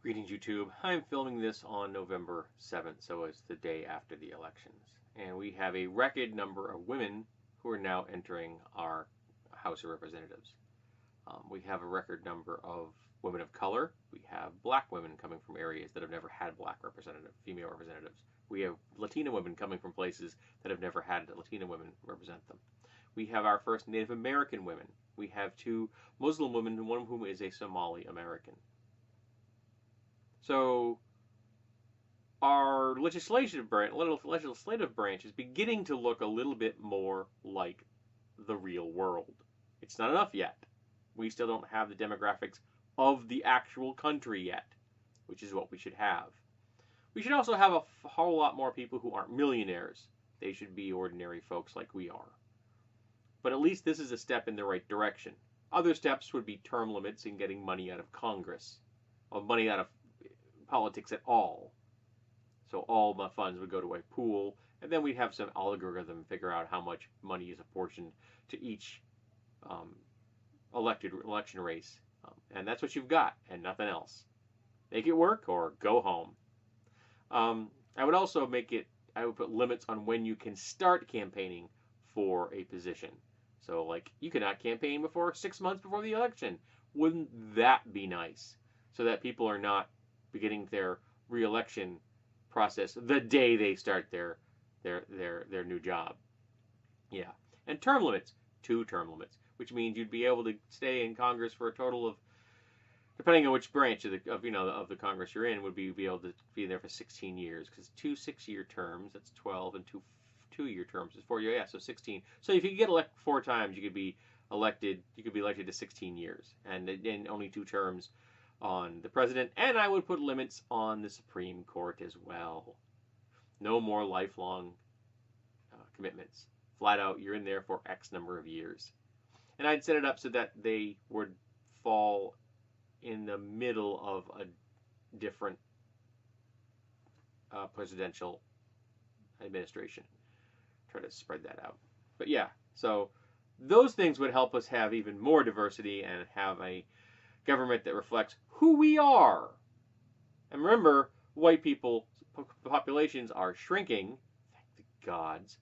Greetings, YouTube. I'm filming this on November 7th, so it's the day after the elections. And we have a record number of women who are now entering our House of Representatives. We have a record number of women of color. We have black women coming from areas that have never had black female representatives. We have Latina women coming from places that have never had Latina women represent them. We have our first Native American women. We have two Muslim women, one of whom is a Somali American. So our legislative branch is beginning to look a little bit more like the real world. It's not enough yet. We still don't have the demographics of the actual country yet, which is what we should have. We should also have a whole lot more people who aren't millionaires. They should be ordinary folks like we are. But at least this is a step in the right direction. Other steps would be term limits and getting money out of Congress, or money out of politics at all. So all my funds would go to a pool, and then we'd have some algorithm figure out how much money is apportioned to each election race. And that's what you've got, and nothing else. Make it work or go home. I would also I would put limits on when you can start campaigning for a position. So, like, you cannot campaign before 6 months before the election. Wouldn't that be nice? So that people are not beginning their re-election process the day they start their new job. Yeah. And term limits, 2 term limits, which means you'd be able to stay in Congress for a total of, depending on which branch of the Congress you're in, would be able to be there for 16 years, because 2 6-year terms, that's 12, and 2 2-year terms is 4 years. Yeah, so 16. So if you get elected 4 times, you could be elected to 16 years, and only 2 terms on the president. And I would put limits on the Supreme Court as well. No more lifelong commitments. Flat out, you're in there for X number of years. And I'd set it up so that they would fall in the middle of a different presidential administration. Try to spread that out. But yeah, so those things would help us have even more diversity and have a government that reflects who we are. And remember, white people populations are shrinking, thank the gods.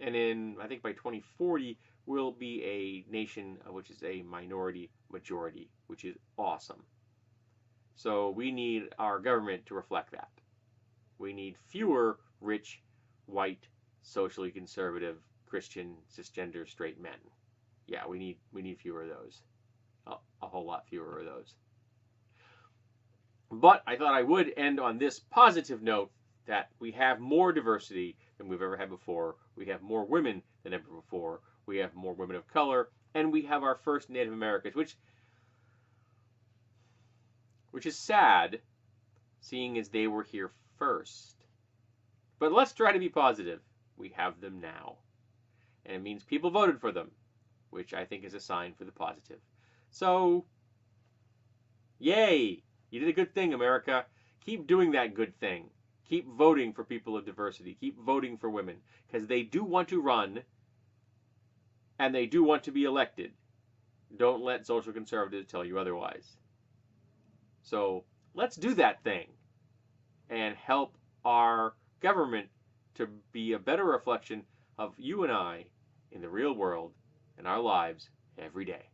And I think by 2040, we'll be a nation which is a minority majority, which is awesome. So we need our government to reflect that. We need fewer rich, white, socially conservative, Christian, cisgender, straight men. Yeah, we need fewer of those. A whole lot fewer of those. But I thought I would end on this positive note that we have more diversity than we've ever had before. We have more women than ever before. We have more women of color, and we have our first Native Americans, which is sad, seeing as they were here first. But let's try to be positive. We have them now. And it means people voted for them, which I think is a sign for the positive. So, yay! You did a good thing, America. Keep doing that good thing. Keep voting for people of diversity. Keep voting for women, because they do want to run, and they do want to be elected. Don't let social conservatives tell you otherwise. So, let's do that thing and help our government to be a better reflection of you and I in the real world in our lives every day.